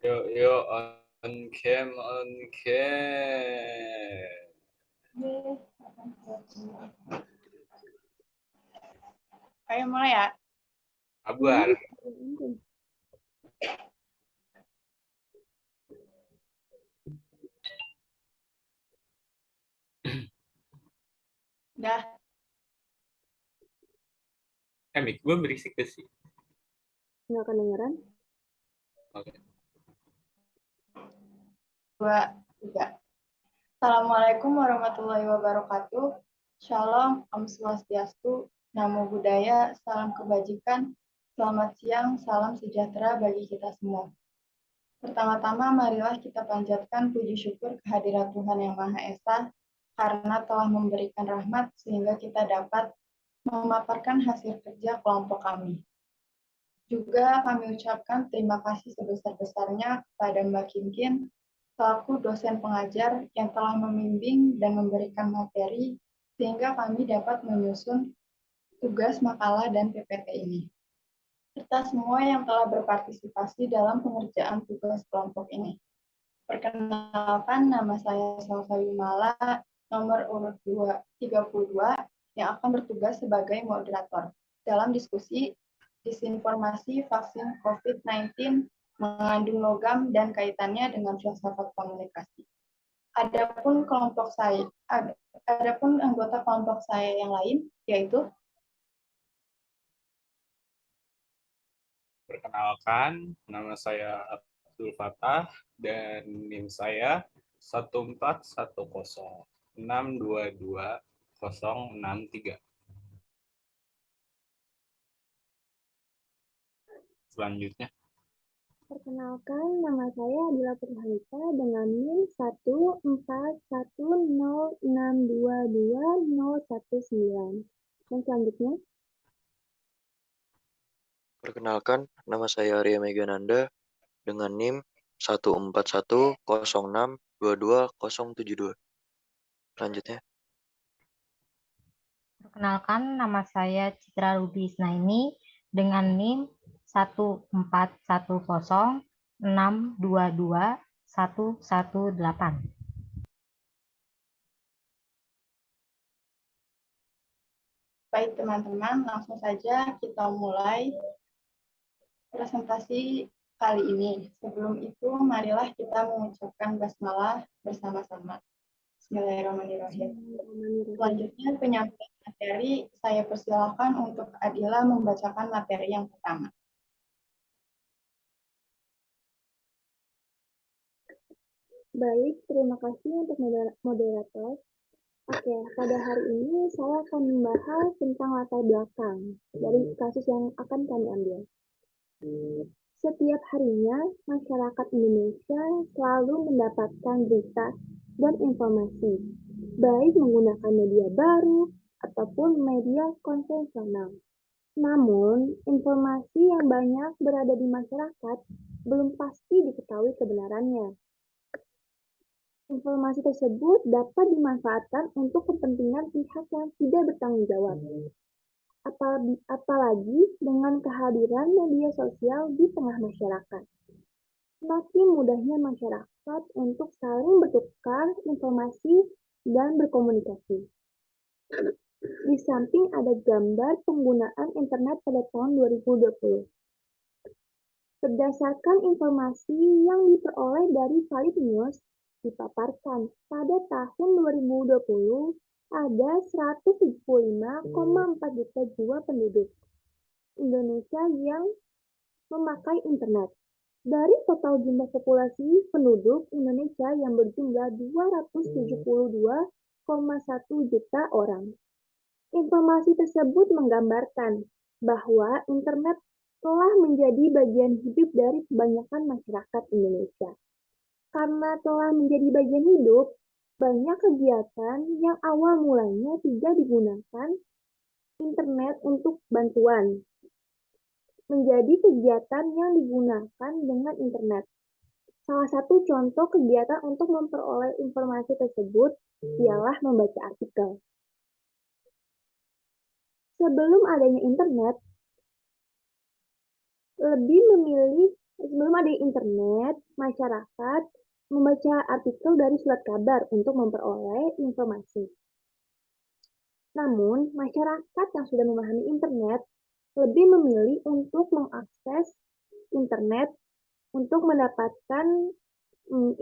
Yuk, yuk, on cam, on cam. Ayo mulai ya. Kabar. Udah. Mic gue berisik gak sih? Nggak kedengeran? Oke. 2, 3. Assalamualaikum warahmatullahi wabarakatuh. Shalom, Om Swastiastu, Namo Buddhaya, salam kebajikan, selamat siang, salam sejahtera bagi kita semua. Pertama-tama, marilah kita panjatkan puji syukur kehadirat Tuhan Yang Maha Esa karena telah memberikan rahmat sehingga kita dapat memaparkan hasil kerja kelompok kami. Juga kami ucapkan terima kasih sebesar-besarnya kepada Mbak Kinkin selaku dosen pengajar yang telah membimbing dan memberikan materi sehingga kami dapat menyusun tugas makalah dan PPT ini. Serta semua yang telah berpartisipasi dalam pengerjaan tugas kelompok ini. Perkenalkan, nama saya Salsa Wimala, nomor urut 32, yang akan bertugas sebagai moderator dalam diskusi disinformasi vaksin COVID-19 mengandung logam dan kaitannya dengan filsafat komunikasi. Adapun anggota kelompok saya yang lain, yaitu Perkenalkan, nama saya Abdul Fatah dan NIM saya 14106220063. Selanjutnya, Perkenalkan, nama saya Adila Purhalita dengan NIM 14106222019. Dan selanjutnya, Perkenalkan, nama saya Arya Megananda dengan NIM 14106222072. Selanjutnya, Perkenalkan, nama saya Citra Ruby Isnaini dengan NIM 14106222118. baik teman-teman, langsung saja kita mulai presentasi kali ini. Sebelum itu, marilah kita mengucapkan basmalah bersama-sama. Bismillahirrahmanirrahim. Selanjutnya, penyampaian materi, saya persilakan untuk Adila membacakan materi yang pertama. baik, terima kasih untuk moderator. Oke, pada hari ini saya akan membahas tentang latar belakang dari kasus yang akan kami ambil. Setiap harinya, masyarakat Indonesia selalu mendapatkan berita dan informasi, baik menggunakan media baru ataupun media konvensional. Namun, informasi yang banyak berada di masyarakat belum pasti diketahui kebenarannya. Informasi tersebut dapat dimanfaatkan untuk kepentingan pihak yang tidak bertanggung jawab. Apalagi dengan kehadiran media sosial di tengah masyarakat. Semakin mudahnya masyarakat untuk saling bertukar informasi dan berkomunikasi. Di samping ada gambar penggunaan internet pada tahun 2020. Berdasarkan informasi yang diperoleh dari Valid News, dipaparkan pada tahun 2020 ada 175,4 juta jiwa penduduk Indonesia yang memakai internet. Dari total jumlah populasi penduduk Indonesia yang berjumlah 272,1 juta orang. Informasi tersebut menggambarkan bahwa internet telah menjadi bagian hidup dari kebanyakan masyarakat Indonesia. Karena telah menjadi bagian hidup, banyak kegiatan yang awal mulanya tidak digunakan internet untuk bantuan, menjadi kegiatan yang digunakan dengan internet. Salah satu contoh kegiatan untuk memperoleh informasi tersebut ialah membaca artikel. Sebelum adanya internet, lebih memilih sebelum ada internet, masyarakat membaca artikel dari surat kabar untuk memperoleh informasi. Namun, masyarakat yang sudah memahami internet lebih memilih untuk mengakses internet untuk mendapatkan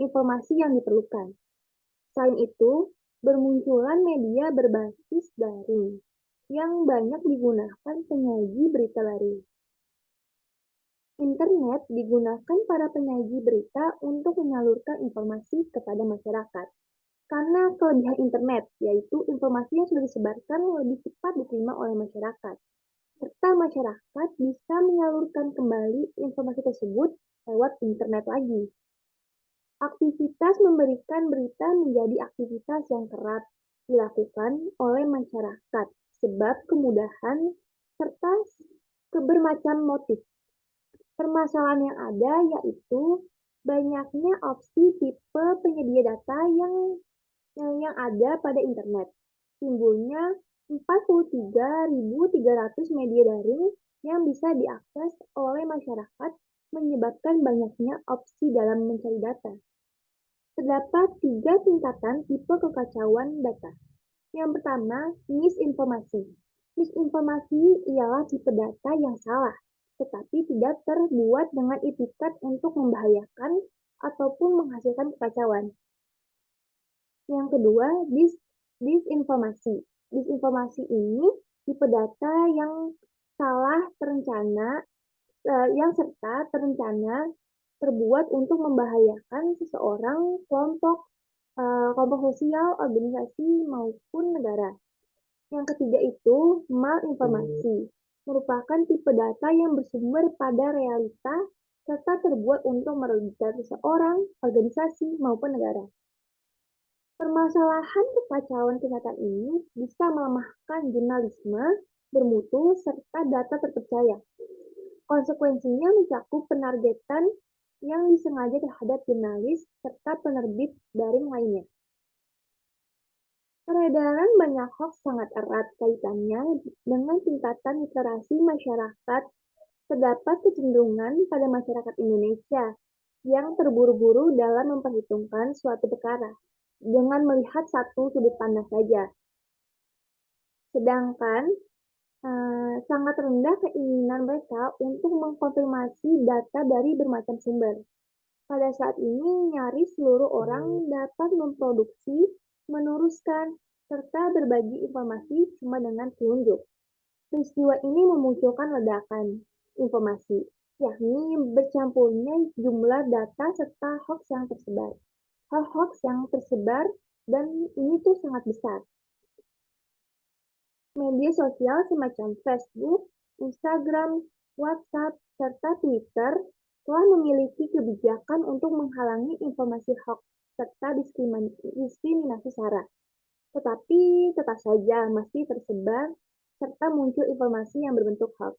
informasi yang diperlukan. Selain itu, bermunculan media berbasis daring yang banyak digunakan penyaji berita baru. Internet digunakan para penyaji berita untuk menyalurkan informasi kepada masyarakat. Karena kelebihan internet, yaitu informasi yang sudah disebarkan lebih cepat diterima oleh masyarakat, serta masyarakat bisa menyalurkan kembali informasi tersebut lewat internet lagi. Aktivitas memberikan berita menjadi aktivitas yang kerap dilakukan oleh masyarakat sebab kemudahan serta bermacam motif. Permasalahan yang ada yaitu banyaknya opsi tipe penyedia data yang ada pada internet. Timbulnya 43.300 media daring yang bisa diakses oleh masyarakat menyebabkan banyaknya opsi dalam mencari data. Terdapat 3 tingkatan tipe kekacauan data. Yang pertama, misinformasi. Misinformasi ialah tipe data yang salah, tetapi tidak terbuat dengan itikat untuk membahayakan ataupun menghasilkan kekacauan. Yang kedua, disinformasi. Disinformasi ini tipe data yang salah terencana, yang serta terencana terbuat untuk membahayakan seseorang, kelompok sosial, organisasi, maupun negara. Yang ketiga itu malinformasi, merupakan tipe data yang bersumber pada realita serta terbuat untuk merugikan seseorang, organisasi, maupun negara. Permasalahan kekacauan tingkatan ini bisa melemahkan jurnalisme bermutu serta data terpercaya. Konsekuensinya mencakup penargetan yang disengaja terhadap jurnalis serta penerbit daring lainnya. Peredaran banyak hoax sangat erat kaitannya dengan tingkatan literasi masyarakat. Terdapat kecenderungan pada masyarakat Indonesia yang terburu-buru dalam memperhitungkan suatu perkara dengan melihat satu sudut pandang saja. Sedangkan sangat rendah keinginan mereka untuk mengkonfirmasi data dari bermacam sumber. Pada saat ini, nyaris seluruh orang dapat memproduksi, meneruskan, serta berbagi informasi cuma dengan telunjuk. Peristiwa ini memunculkan ledakan informasi, yakni bercampurnya jumlah data serta hoax yang tersebar. Hoax yang tersebar dan ini tuh sangat besar. Media sosial semacam Facebook, Instagram, WhatsApp, serta Twitter telah memiliki kebijakan untuk menghalangi informasi hoax serta diskriminasi sara. Tetapi tetap saja masih tersebar serta muncul informasi yang berbentuk hoax.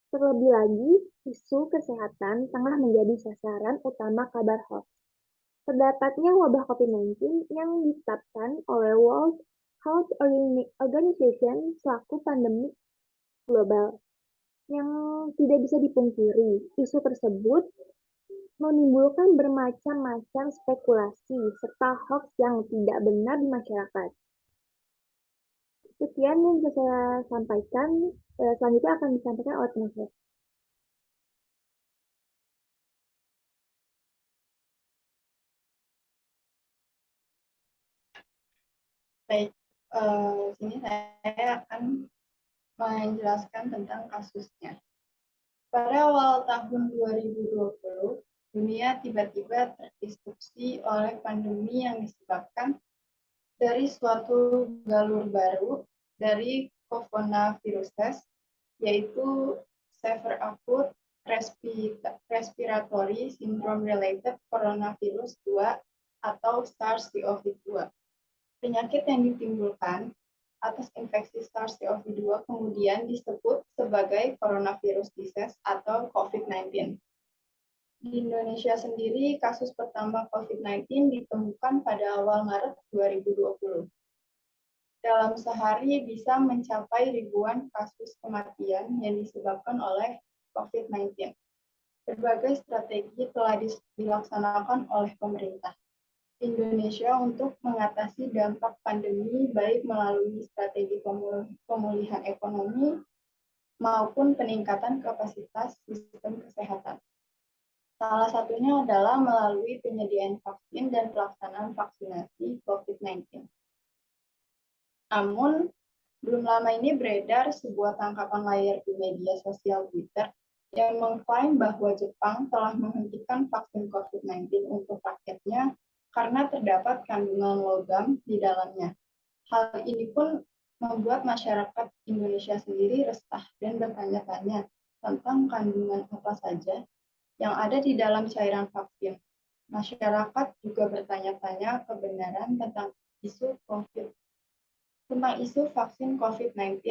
Terlebih lagi, isu kesehatan tengah menjadi sasaran utama kabar hoax. Terdapatnya wabah COVID-19 yang ditetapkan oleh World Health Organization selaku pandemi global. Yang tidak bisa dipungkiri, isu tersebut menimbulkan bermacam-macam spekulasi serta hoax yang tidak benar di masyarakat. Sekian yang bisa saya sampaikan, selanjutnya akan disampaikan oleh teman saya. Baik, sini saya akan menjelaskan tentang kasusnya. Pada awal tahun 2020, dunia tiba-tiba terdisrupsi oleh pandemi yang disebabkan dari suatu galur baru dari coronaviruses, yaitu Severe Acute Respiratory Syndrome Related Coronavirus 2 atau SARS-CoV-2. Penyakit yang ditimbulkan atas infeksi SARS-CoV-2 kemudian disebut sebagai coronavirus disease atau COVID-19. Di Indonesia sendiri, kasus pertama COVID-19 ditemukan pada awal Maret 2020. Dalam sehari bisa mencapai ribuan kasus kematian yang disebabkan oleh COVID-19. Berbagai strategi telah dilaksanakan oleh pemerintah Indonesia untuk mengatasi dampak pandemi baik melalui strategi pemulihan ekonomi maupun peningkatan kapasitas sistem kesehatan. Salah satunya adalah melalui penyediaan vaksin dan pelaksanaan vaksinasi COVID-19. Namun, belum lama ini beredar sebuah tangkapan layar di media sosial Twitter yang mengklaim bahwa Jepang telah menghentikan vaksin COVID-19 untuk rakyatnya karena terdapat kandungan logam di dalamnya. Hal ini pun membuat masyarakat Indonesia sendiri resah dan bertanya-tanya tentang kandungan apa saja yang ada di dalam cairan vaksin. Masyarakat juga bertanya-tanya kebenaran tentang isu vaksin COVID-19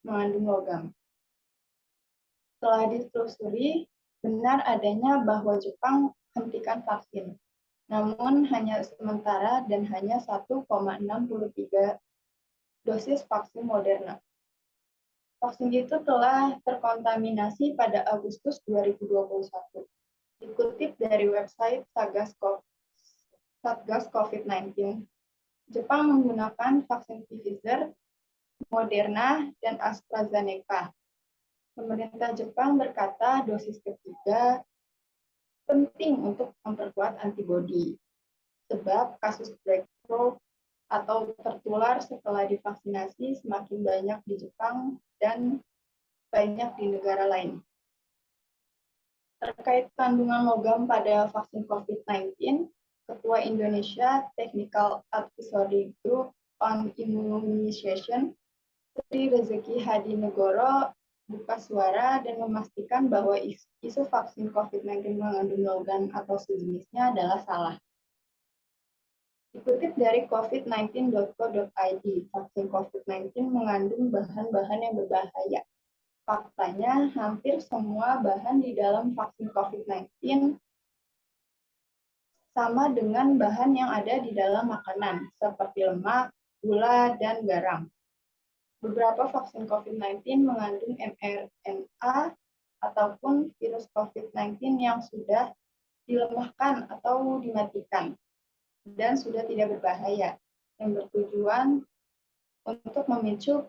mengandung logam. Setelah ditelusuri, benar adanya bahwa Jepang hentikan vaksin, namun hanya sementara dan hanya 1,63 dosis vaksin Moderna. Vaksin itu telah terkontaminasi pada Agustus 2021. Dikutip dari website Satgas COVID-19, Jepang menggunakan vaksin Pfizer, Moderna, dan AstraZeneca. Pemerintah Jepang berkata dosis ketiga penting untuk memperkuat antibodi, sebab kasus breakthrough atau tertular setelah divaksinasi semakin banyak di Jepang dan banyak di negara lain. Terkait kandungan logam pada vaksin COVID-19, Ketua Indonesia Technical Advisory Group on Immunization, Sri Rezeki Hadinegoro, buka suara dan memastikan bahwa isu vaksin COVID-19 mengandung logam atau sejenisnya adalah salah. Dikutip dari covid19.co.id, vaksin COVID-19 mengandung bahan-bahan yang berbahaya. Faktanya, hampir semua bahan di dalam vaksin COVID-19 sama dengan bahan yang ada di dalam makanan, seperti lemak, gula, dan garam. Beberapa vaksin COVID-19 mengandung mRNA ataupun virus COVID-19 yang sudah dilemahkan atau dimatikan dan sudah tidak berbahaya, yang bertujuan untuk memicu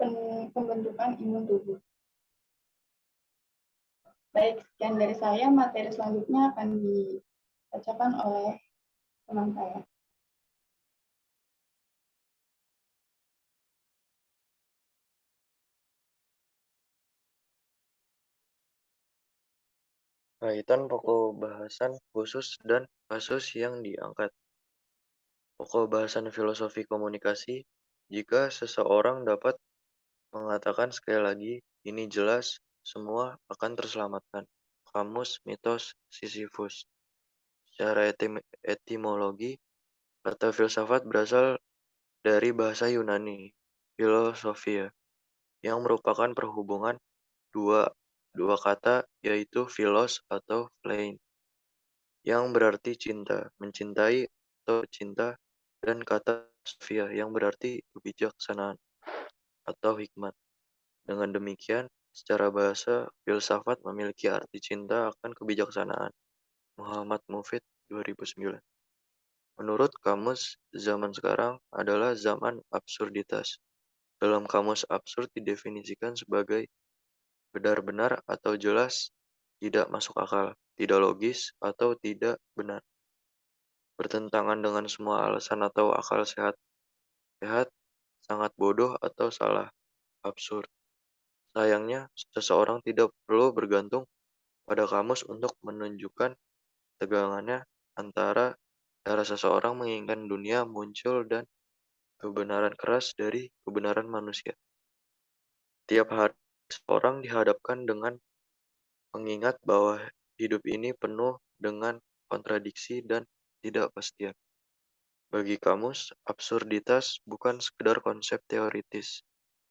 pembentukan imun tubuh. Baik, sekian dari saya. Materi selanjutnya akan dibacakan oleh teman saya. Kaitan pokok bahasan khusus dan kasus yang diangkat. Pokok bahasan filosofi komunikasi, jika seseorang dapat mengatakan sekali lagi, ini jelas, semua akan terselamatkan. Kamus Mitos Sisyphus. Secara etimologi, kata filsafat berasal dari bahasa Yunani, filosofia, yang merupakan perhubungan dua kata, yaitu philos atau phlein, yang berarti cinta, mencintai atau cinta, dan kata sophia yang berarti kebijaksanaan atau hikmat. Dengan demikian, secara bahasa, filsafat memiliki arti cinta akan kebijaksanaan. Muhammad Mufid, 2009. Menurut kamus, zaman sekarang adalah zaman absurditas. Dalam kamus, absurd didefinisikan sebagai benar-benar atau jelas, tidak masuk akal, tidak logis, atau tidak benar. Bertentangan dengan semua alasan atau akal sehat, sangat bodoh atau salah, absurd. Sayangnya, seseorang tidak perlu bergantung pada kamus untuk menunjukkan tegangannya antara cara seseorang menginginkan dunia muncul dan kebenaran keras dari kebenaran manusia. Tiap hari seseorang dihadapkan dengan mengingat bahwa hidup ini penuh dengan kontradiksi dan ketidakpastian. Bagi kamus, absurditas bukan sekedar konsep teoritis,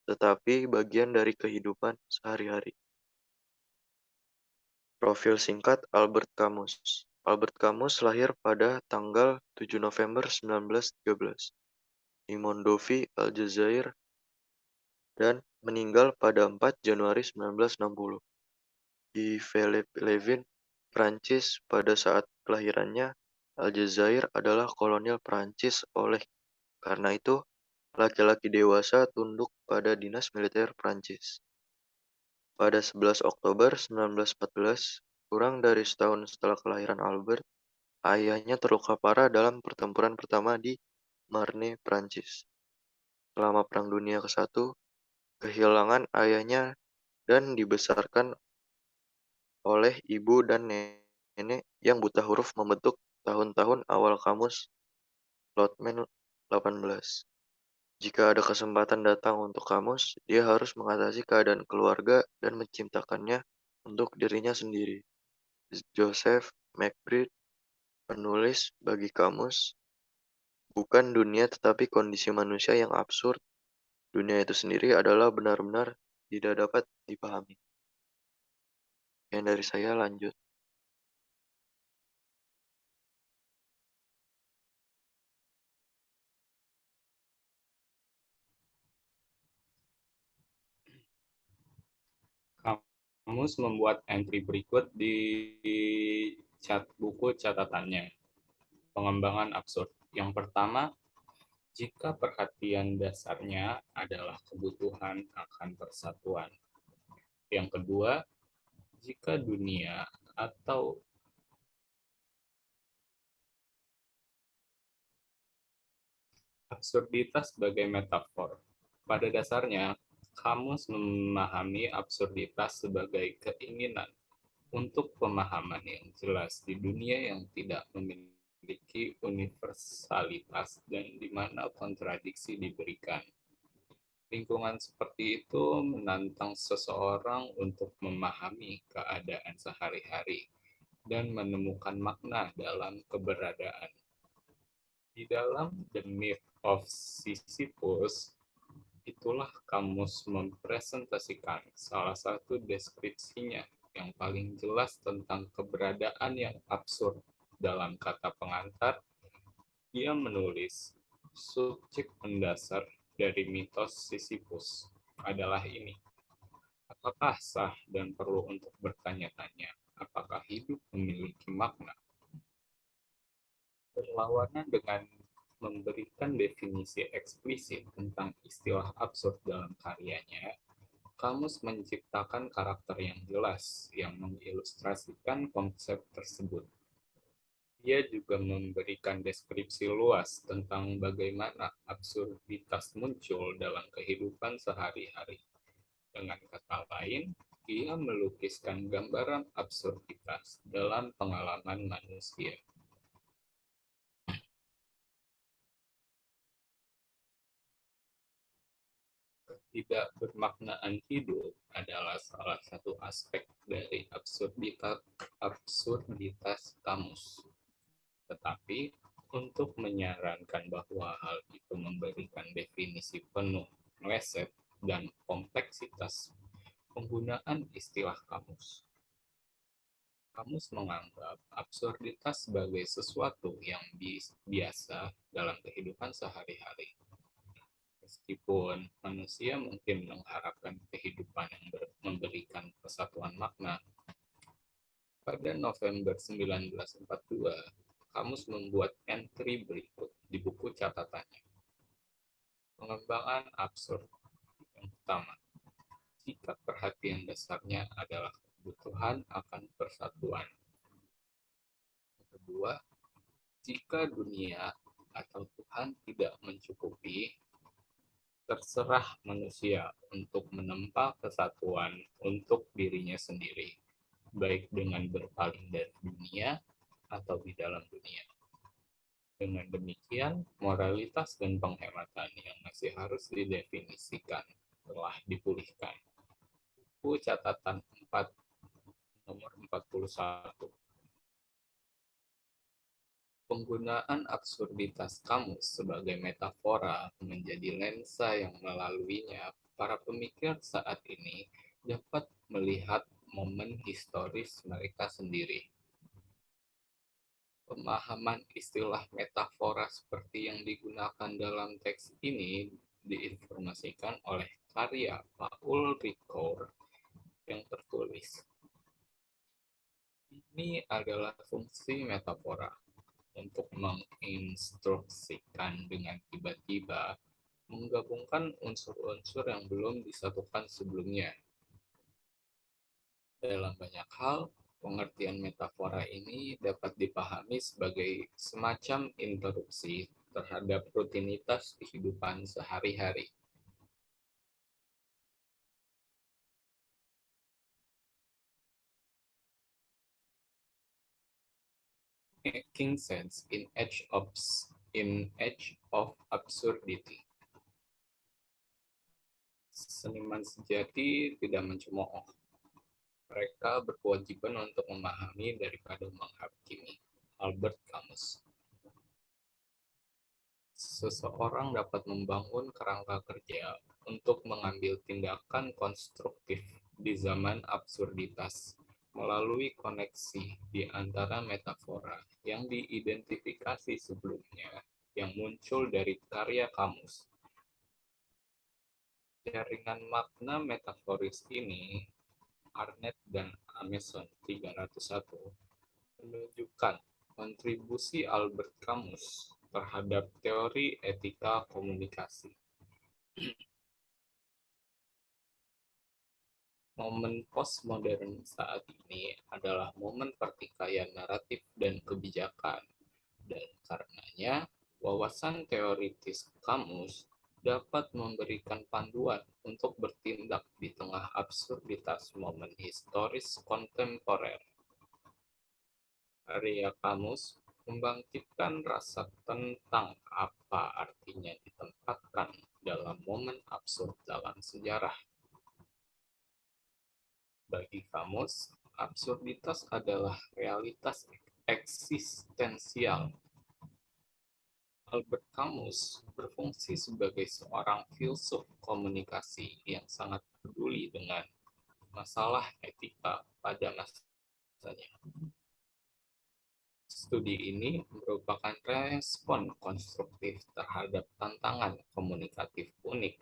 tetapi bagian dari kehidupan sehari-hari. Profil singkat Albert Camus. Albert Camus lahir pada tanggal 7 November 1913 di Mondovì, Aljazair, dan meninggal pada 4 Januari 1960 di Philippines, Prancis pada saat kelahirannya. Aljazair adalah kolonial Prancis. Oleh karena itu, laki-laki dewasa tunduk pada dinas militer Prancis. Pada 11 Oktober 1914, kurang dari setahun setelah kelahiran Albert, ayahnya terluka parah dalam pertempuran pertama di Marne, Prancis. Selama Perang Dunia ke-1, kehilangan ayahnya dan dibesarkan oleh ibu dan nenek yang buta huruf membentuk tahun-tahun awal kamus Lotman 18. Jika ada kesempatan datang untuk kamus, dia harus mengatasi keadaan keluarga dan menciptakannya untuk dirinya sendiri. Joseph McBride, penulis bagi kamus, bukan dunia tetapi kondisi manusia yang absurd. Dunia itu sendiri adalah benar-benar tidak dapat dipahami. Yang dari saya lanjut. Kamus membuat entry berikut di buku catatannya. Pengembangan absurd. Yang pertama, jika perhatian dasarnya adalah kebutuhan akan persatuan. Yang kedua, jika dunia atau absurditas sebagai metafor. Pada dasarnya, kamus memahami absurditas sebagai keinginan untuk pemahaman yang jelas di dunia yang tidak memiliki universalitas dan di mana kontradiksi diberikan. Lingkungan seperti itu menantang seseorang untuk memahami keadaan sehari-hari dan menemukan makna dalam keberadaan. Di dalam The Myth of Sisyphus, itulah kamus mempresentasikan salah satu deskripsinya yang paling jelas tentang keberadaan yang absurd. Dalam kata pengantar, dia menulis, subjek mendasar dari mitos Sisyphus adalah ini. Apakah sah dan perlu untuk bertanya-tanya? Apakah hidup memiliki makna? Berlawanan dengan memberikan definisi eksplisit tentang istilah absurd dalam karyanya, kamus menciptakan karakter yang jelas yang mengilustrasikan konsep tersebut. Dia juga memberikan deskripsi luas tentang bagaimana absurditas muncul dalam kehidupan sehari-hari. Dengan kata lain, dia melukiskan gambaran absurditas dalam pengalaman manusia. Tidak bermaknaan hidup adalah salah satu aspek dari absurditas kamus. Tetapi, untuk menyarankan bahwa hal itu memberikan definisi penuh, meleset, dan kompleksitas penggunaan istilah kamus. Kamus menganggap absurditas sebagai sesuatu yang biasa dalam kehidupan sehari-hari. Meskipun manusia mungkin mengharapkan kehidupan yang memberikan kesatuan makna, pada November 1942, kamus membuat entry berikut di buku catatannya. Pengembangan absurd. Yang pertama, jika perhatian dasarnya adalah kebutuhan akan persatuan. Yang kedua, jika dunia atau Tuhan tidak mencukupi, terserah manusia untuk menempa kesatuan untuk dirinya sendiri, baik dengan berpaling dari dunia atau di dalam dunia. Dengan demikian, moralitas dan penghematan yang masih harus didefinisikan telah dipulihkan. Buku catatan 4 nomor 41. Penggunaan absurditas kamus sebagai metafora menjadi lensa yang melaluinya para pemikir saat ini dapat melihat momen historis mereka sendiri. Pemahaman istilah metafora seperti yang digunakan dalam teks ini diinformasikan oleh karya Paul Ricoeur yang tertulis Ini adalah fungsi metafora untuk menginstruksikan dengan tiba-tiba menggabungkan unsur-unsur yang belum disatukan sebelumnya. Dalam banyak hal, pengertian metafora ini dapat dipahami sebagai semacam interupsi terhadap rutinitas kehidupan sehari-hari. Making sense in age of absurdity. Seniman sejati tidak mencemooh. Mereka berkewajiban untuk memahami daripada menghakimi. Albert Camus. Seseorang dapat membangun kerangka kerja untuk mengambil tindakan konstruktif di zaman absurditas melalui koneksi di antara metafora yang diidentifikasi sebelumnya yang muncul dari karya Camus. Jaringan makna metaforis ini, Arnett dan Amason 301, menunjukkan kontribusi Albert Camus terhadap teori etika komunikasi. Momen postmodern saat ini adalah momen pertikaian naratif dan kebijakan, dan karenanya wawasan teoritis Camus dapat memberikan panduan untuk bertindak di tengah absurditas momen historis kontemporer. Karya Camus membangkitkan rasa tentang apa artinya ditempatkan dalam momen absurd dalam sejarah. Bagi Camus, absurditas adalah realitas eksistensial. Albert Camus berfungsi sebagai seorang filsuf komunikasi yang sangat peduli dengan masalah etika pada masanya. Studi ini merupakan respon konstruktif terhadap tantangan komunikatif unik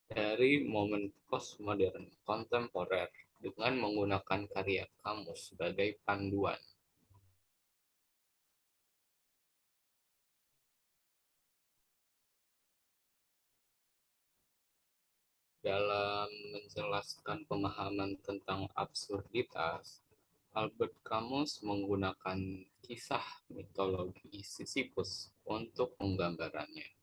dari momen postmodern kontemporer dengan menggunakan karya Camus sebagai panduan. Dalam menjelaskan pemahaman tentang absurditas, Albert Camus menggunakan kisah mitologi Sisyphus untuk menggambarannya.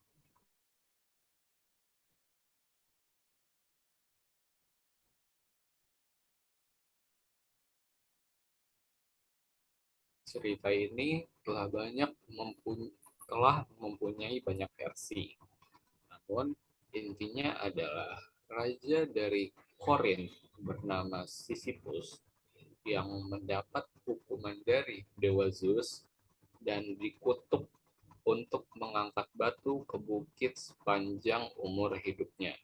Cerita ini telah mempunyai banyak versi. Namun, intinya adalah raja dari Korinth bernama Sisyphus yang mendapat hukuman dari Dewa Zeus dan dikutuk untuk mengangkat batu ke bukit sepanjang umur hidupnya.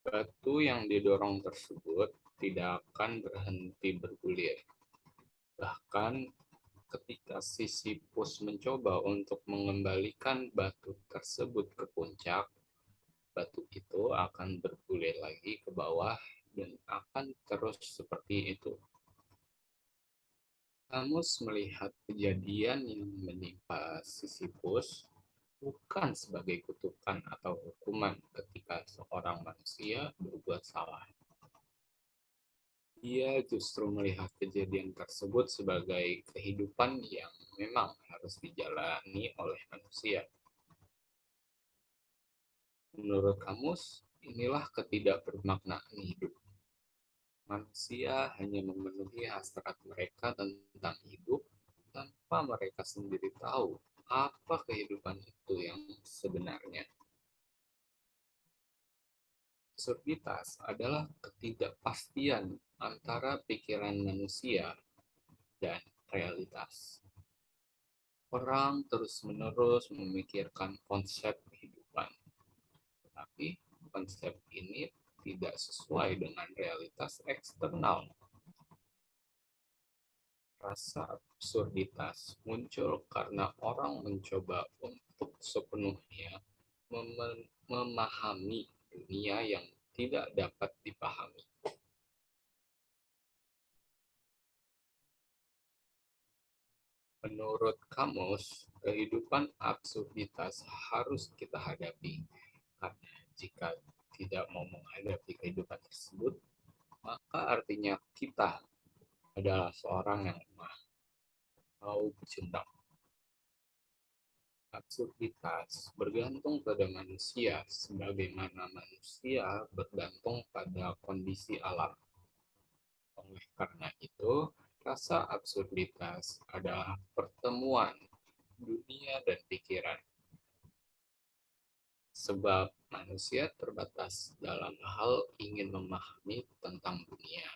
Batu yang didorong tersebut tidak akan berhenti bergulir. Bahkan ketika Sisyphus mencoba untuk mengembalikan batu tersebut ke puncak, batu itu akan bergulir lagi ke bawah dan akan terus seperti itu. Camus melihat kejadian yang menimpa Sisyphus bukan sebagai kutukan atau hukuman ketika seorang manusia berbuat salah. Dia justru melihat kejadian tersebut sebagai kehidupan yang memang harus dijalani oleh manusia. Menurut Camus, inilah ketidakbermaknaan hidup. Manusia hanya memenuhi hasrat mereka tentang hidup tanpa mereka sendiri tahu apa kehidupan itu yang sebenarnya. Absurditas adalah ketidakpastian antara pikiran manusia dan realitas. Orang terus-menerus memikirkan konsep kehidupan, tetapi konsep ini tidak sesuai dengan realitas eksternal. Rasa absurditas muncul karena orang mencoba untuk sepenuhnya memahami dunia yang tidak dapat dipahami. Menurut kamus, kehidupan absurditas harus kita hadapi. Karena jika tidak mau menghadapi kehidupan tersebut, maka artinya kita adalah seorang yang lemah atau pecundang. Absurditas bergantung pada manusia, sebagaimana manusia bergantung pada kondisi alam. Oleh karena itu, rasa absurditas adalah pertemuan dunia dan pikiran. Sebab manusia terbatas dalam hal ingin memahami tentang dunia.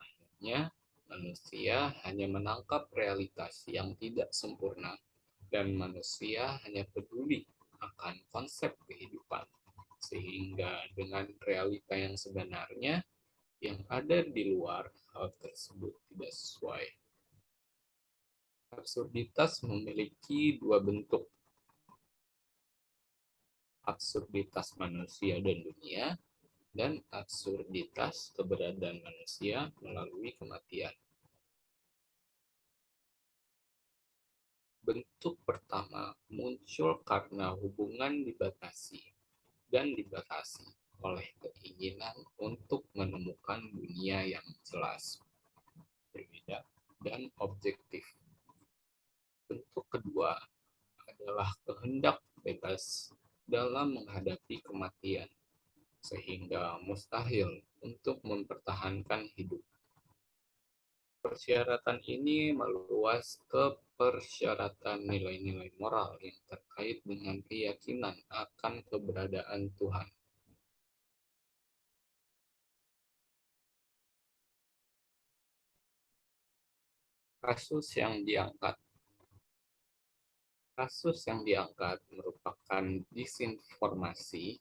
Akhirnya, manusia hanya menangkap realitas yang tidak sempurna, dan manusia hanya peduli akan konsep kehidupan. Sehingga dengan realita yang sebenarnya, yang ada di luar hal tersebut tidak sesuai. Absurditas memiliki dua bentuk. Absurditas manusia dan dunia, dan absurditas keberadaan manusia melalui kematian. Bentuk pertama muncul karena hubungan dibatasi oleh keinginan untuk menemukan dunia yang jelas, berbeda, dan objektif. Bentuk kedua adalah kehendak bebas dalam menghadapi kematian, sehingga mustahil untuk mempertahankan hidup. Persyaratan ini meluas ke persyaratan nilai-nilai moral yang terkait dengan keyakinan akan keberadaan Tuhan. Kasus yang diangkat merupakan disinformasi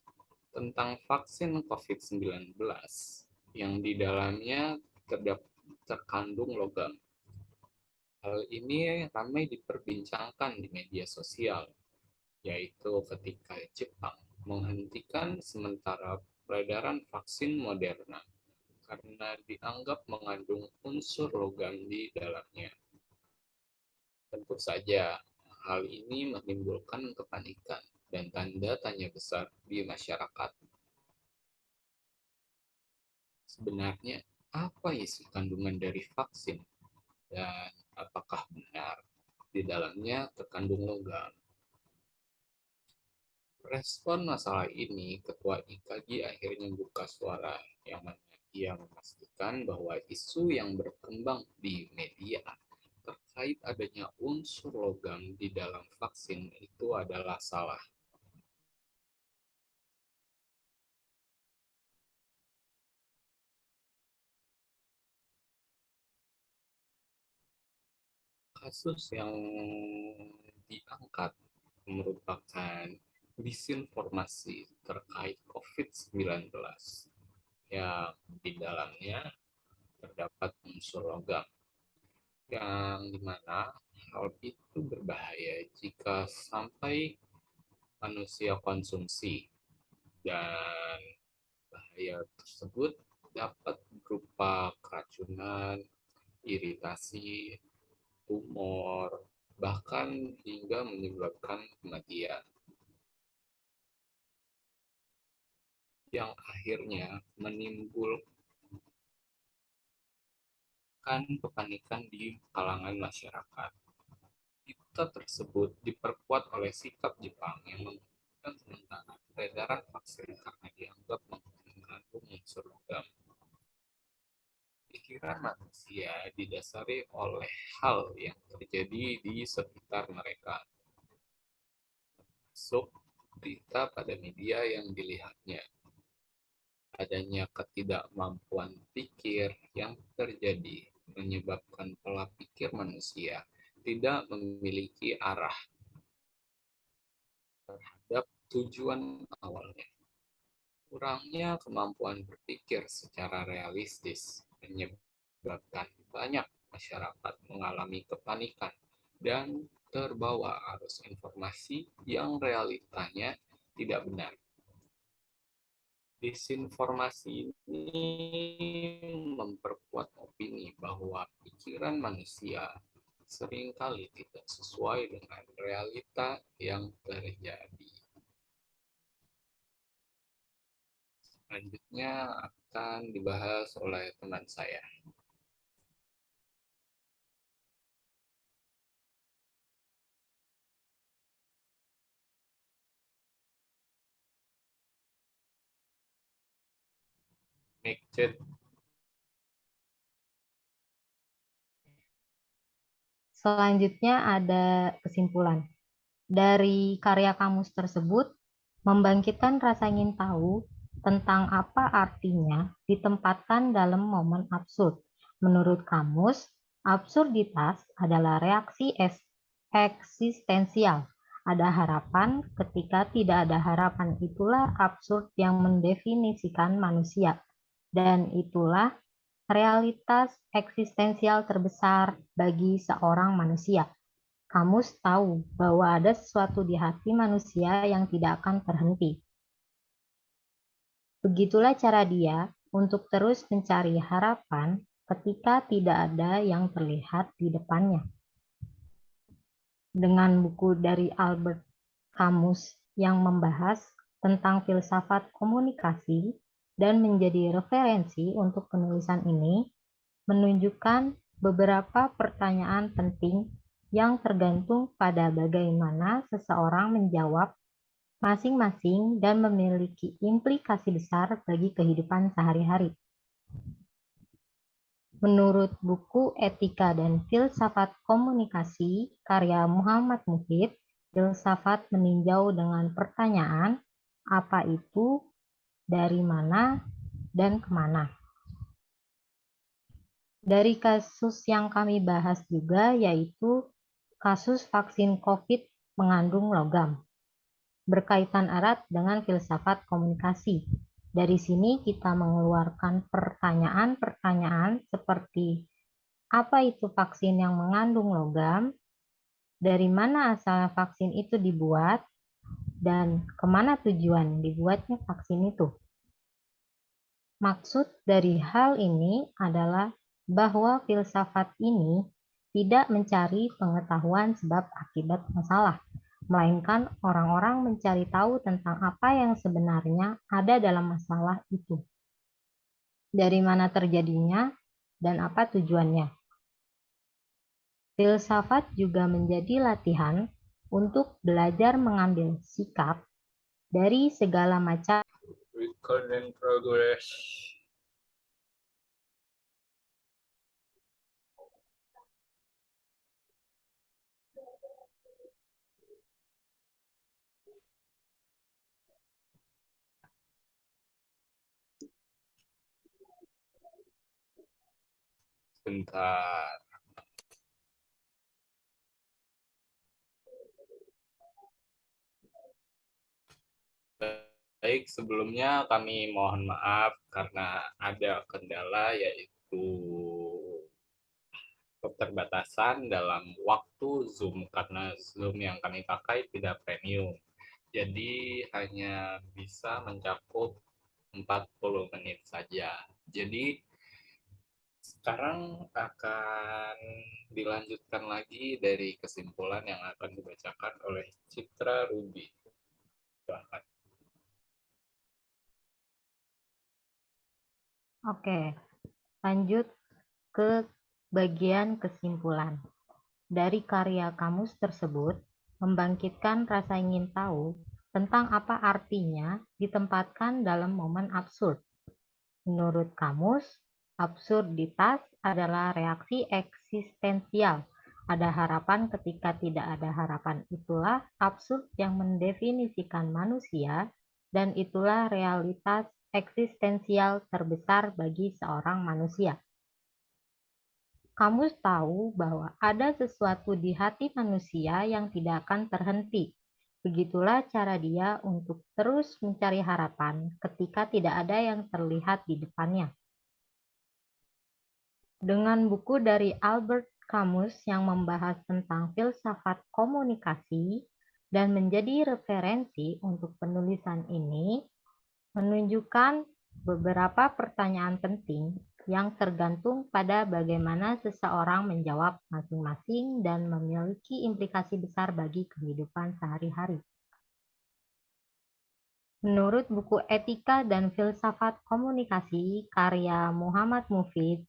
tentang vaksin COVID-19 yang di dalamnya terkandung logam. Hal ini ramai diperbincangkan di media sosial, yaitu ketika Jepang menghentikan sementara peredaran vaksin Moderna karena dianggap mengandung unsur logam di dalamnya. Tentu saja, hal ini menimbulkan kepanikan dan tanda tanya besar di masyarakat. Sebenarnya, apa isi kandungan dari vaksin? Dan apakah benar di dalamnya terkandung logam? Respon masalah ini, Ketua IKG akhirnya buka suara yang mana ia memastikan bahwa isu yang berkembang di media terkait adanya unsur logam di dalam vaksin itu adalah salah. Kasus yang diangkat merupakan disinformasi terkait COVID-19 yang di dalamnya terdapat unsur logam, yang dimana hal itu berbahaya jika sampai manusia konsumsi, dan bahaya tersebut dapat berupa keracunan, iritasi, tumor, bahkan hingga menyebabkan kematian, yang akhirnya menimbulkan kepanikan di kalangan masyarakat. Berita tersebut diperkuat oleh sikap Jepang yang menghentikan sementara peredaran vaksin karena dianggap mengandung unsur logam. Pikiran manusia didasari oleh hal yang terjadi di sekitar mereka, termasuk berita pada media yang dilihatnya. Adanya ketidakmampuan pikir yang terjadi menyebabkan pola pikir manusia tidak memiliki arah terhadap tujuan awalnya. Kurangnya kemampuan berpikir secara realistis menyebabkan banyak masyarakat mengalami kepanikan dan terbawa arus informasi yang realitanya tidak benar. Disinformasi ini memperkuat opini bahwa pikiran manusia seringkali tidak sesuai dengan realita yang terjadi. Selanjutnya akan dibahas oleh teman saya. Make chat. Selanjutnya ada kesimpulan. Dari karya kamus tersebut, membangkitkan rasa ingin tahu tentang apa artinya ditempatkan dalam momen absurd. Menurut kamus, absurditas adalah reaksi eksistensial. Ada harapan, ketika tidak ada harapan itulah absurd yang mendefinisikan manusia. Dan itulah realitas eksistensial terbesar bagi seorang manusia. Kamus tahu bahwa ada sesuatu di hati manusia yang tidak akan terhenti. Begitulah cara dia untuk terus mencari harapan ketika tidak ada yang terlihat di depannya. Dengan buku dari Albert Camus yang membahas tentang filsafat komunikasi dan menjadi referensi untuk penulisan ini, menunjukkan beberapa pertanyaan penting yang tergantung pada bagaimana seseorang menjawab masing-masing dan memiliki implikasi besar bagi kehidupan sehari-hari. Menurut buku Etika dan Filsafat Komunikasi karya Muhammad Muhid, filsafat meninjau dengan pertanyaan apa itu, dari mana, dan kemana. Dari kasus yang kami bahas juga yaitu kasus vaksin COVID mengandung logam, berkaitan erat dengan filsafat komunikasi. Dari sini kita mengeluarkan pertanyaan-pertanyaan seperti apa itu vaksin yang mengandung logam, dari mana asalnya vaksin itu dibuat, dan kemana tujuan dibuatnya vaksin itu. Maksud dari hal ini adalah bahwa filsafat ini tidak mencari pengetahuan sebab akibat masalah, melainkan orang-orang mencari tahu tentang apa yang sebenarnya ada dalam masalah itu, dari mana terjadinya, dan apa tujuannya. Filsafat juga menjadi latihan untuk belajar mengambil sikap dari segala macam Record in progress. Bentar. Baik, sebelumnya kami mohon maaf karena ada kendala yaitu keterbatasan dalam waktu Zoom karena Zoom yang kami pakai tidak premium. Jadi hanya bisa mencakup 40 menit saja. Jadi sekarang akan dilanjutkan lagi dari kesimpulan yang akan dibacakan oleh Citra Ruby. Silahkan. Oke, lanjut ke bagian kesimpulan. Dari karya kamus tersebut, membangkitkan rasa ingin tahu tentang apa artinya ditempatkan dalam momen absurd. Menurut kamus, absurditas adalah reaksi eksistensial. Ada harapan ketika tidak ada harapan. Itulah absurd yang mendefinisikan manusia, dan itulah realitas eksistensial terbesar bagi seorang manusia. Kamus tahu bahwa ada sesuatu di hati manusia yang tidak akan terhenti. Begitulah cara dia untuk terus mencari harapan ketika tidak ada yang terlihat di depannya. Dengan buku dari Albert Camus yang membahas tentang filsafat komunikasi dan menjadi referensi untuk penulisan ini, menunjukkan beberapa pertanyaan penting yang tergantung pada bagaimana seseorang menjawab masing-masing dan memiliki implikasi besar bagi kehidupan sehari-hari. Menurut buku Etika dan Filsafat Komunikasi karya Muhammad Mufid,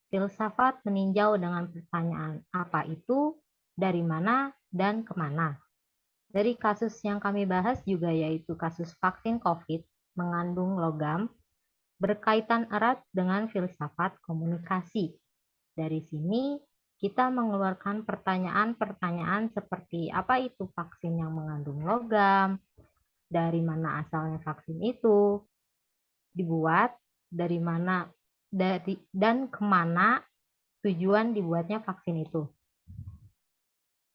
filsafat meninjau dengan pertanyaan apa itu, dari mana, dan kemana. Dari kasus yang kami bahas juga yaitu kasus vaksin COVID mengandung logam, berkaitan erat dengan filsafat komunikasi. Dari sini, kita mengeluarkan pertanyaan-pertanyaan seperti apa itu vaksin yang mengandung logam, dari mana asalnya vaksin itu dibuat, dari mana dan kemana tujuan dibuatnya vaksin itu.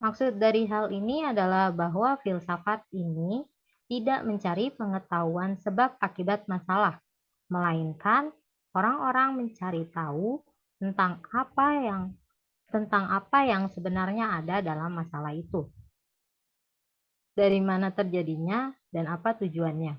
Maksud dari hal ini adalah bahwa filsafat ini tidak mencari pengetahuan sebab akibat masalah, melainkan orang-orang mencari tahu tentang apa yang sebenarnya ada dalam masalah itu. Dari mana terjadinya dan apa tujuannya.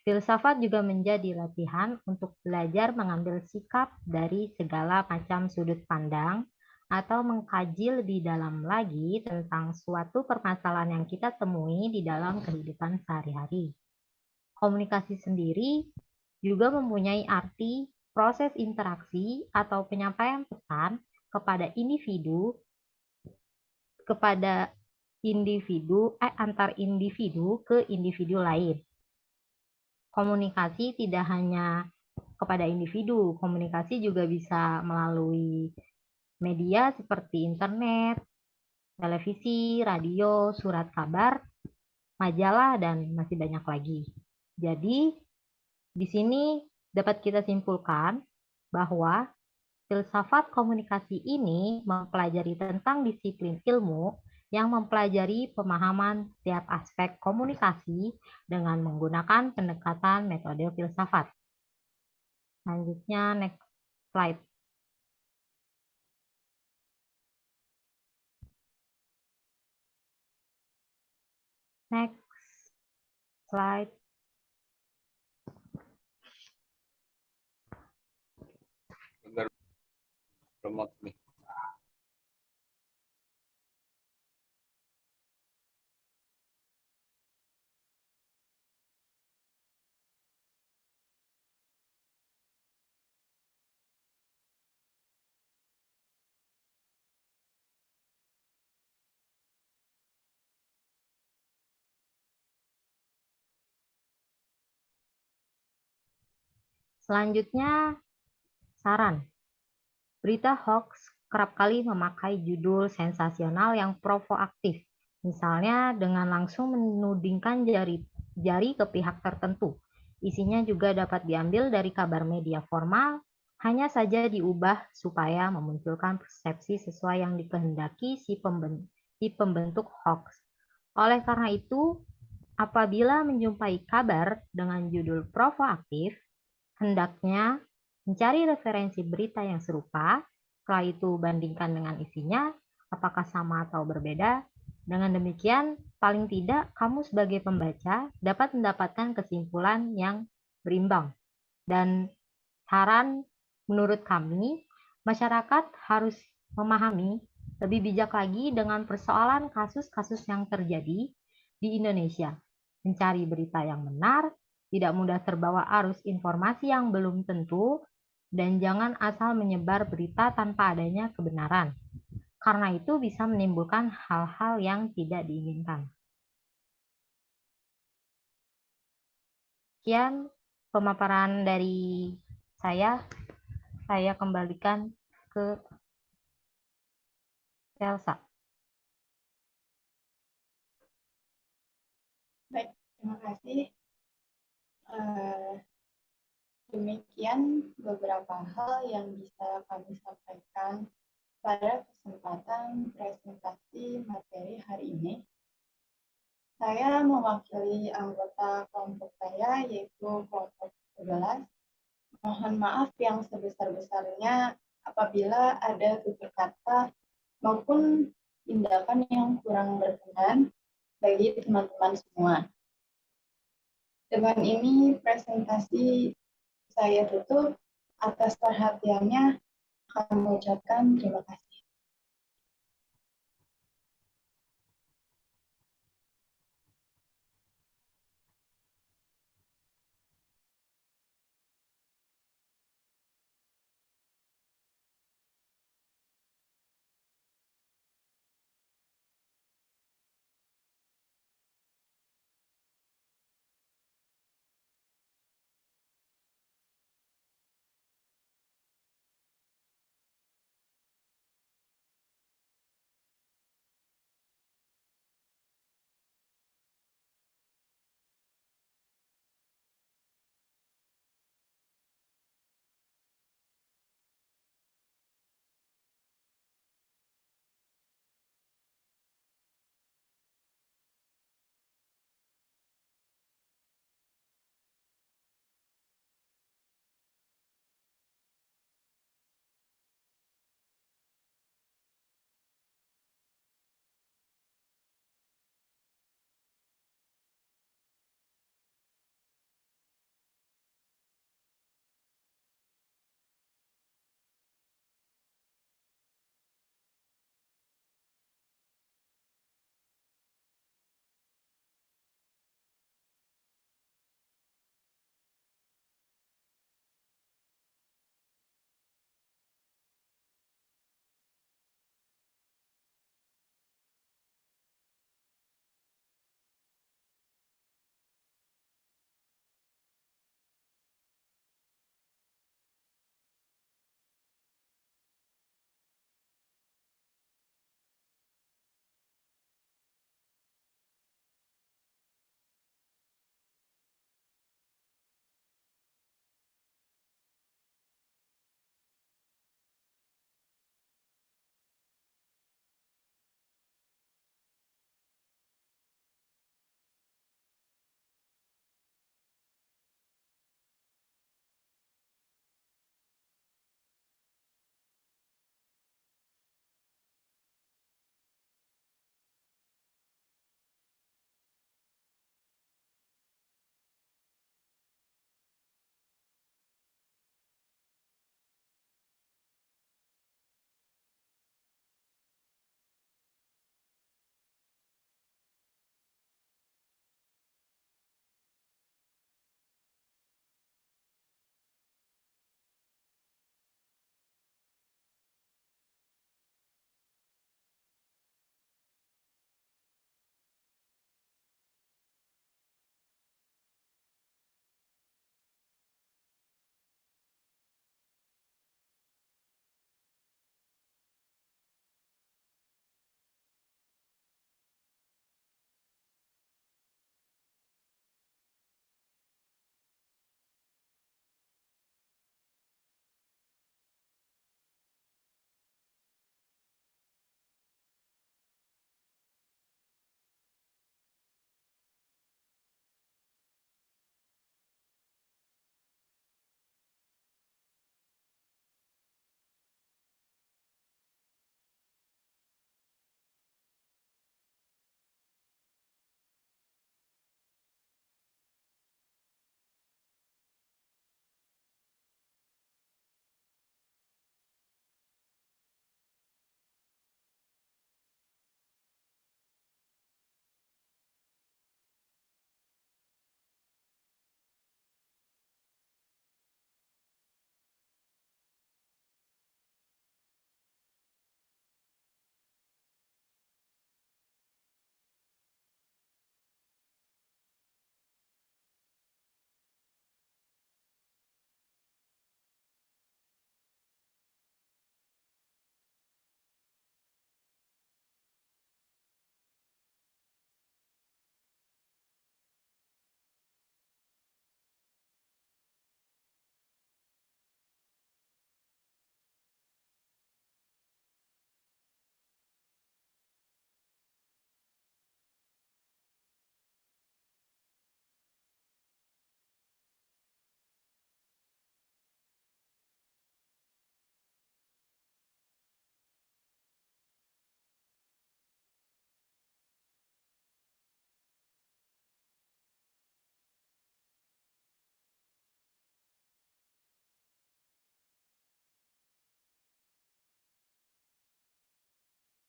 Filsafat juga menjadi latihan untuk belajar mengambil sikap dari segala macam sudut pandang atau mengkaji lebih dalam lagi tentang suatu permasalahan yang kita temui di dalam kehidupan sehari-hari. Komunikasi sendiri juga mempunyai arti proses interaksi atau penyampaian pesan kepada antar individu ke individu lain. Komunikasi tidak hanya kepada individu, komunikasi juga bisa melalui media seperti internet, televisi, radio, surat kabar, majalah, dan masih banyak lagi. Jadi, di sini dapat kita simpulkan bahwa filsafat komunikasi ini mempelajari tentang disiplin ilmu yang mempelajari pemahaman setiap aspek komunikasi dengan menggunakan pendekatan metode filsafat. Selanjutnya, next slide. Next slide. Remote nih. Selanjutnya, saran. Berita hoax kerap kali memakai judul sensasional yang provokatif, misalnya dengan langsung menudingkan jari ke pihak tertentu. Isinya juga dapat diambil dari kabar media formal, hanya saja diubah supaya memunculkan persepsi sesuai yang dikehendaki si pembentuk hoax. Oleh karena itu, apabila menjumpai kabar dengan judul provokatif, hendaknya mencari referensi berita yang serupa, setelah itu bandingkan dengan isinya, apakah sama atau berbeda. Dengan demikian, paling tidak kamu sebagai pembaca dapat mendapatkan kesimpulan yang berimbang. Dan saran menurut kami, masyarakat harus memahami lebih bijak lagi dengan persoalan kasus-kasus yang terjadi di Indonesia. Mencari berita yang benar, tidak mudah terbawa arus informasi yang belum tentu, dan jangan asal menyebar berita tanpa adanya kebenaran. Karena itu bisa menimbulkan hal-hal yang tidak diinginkan. Sekian pemaparan dari saya kembalikan ke Elsa. Baik, terima kasih. Demikian beberapa hal yang bisa kami sampaikan pada kesempatan presentasi materi hari ini. Saya mewakili anggota kelompok saya, yaitu kelompok 11. Mohon maaf yang sebesar-besarnya apabila ada tutur kata maupun tindakan yang kurang berkenan bagi teman-teman semua. Dengan ini presentasi saya tutup. Atas perhatiannya, kami ucapkan terima kasih.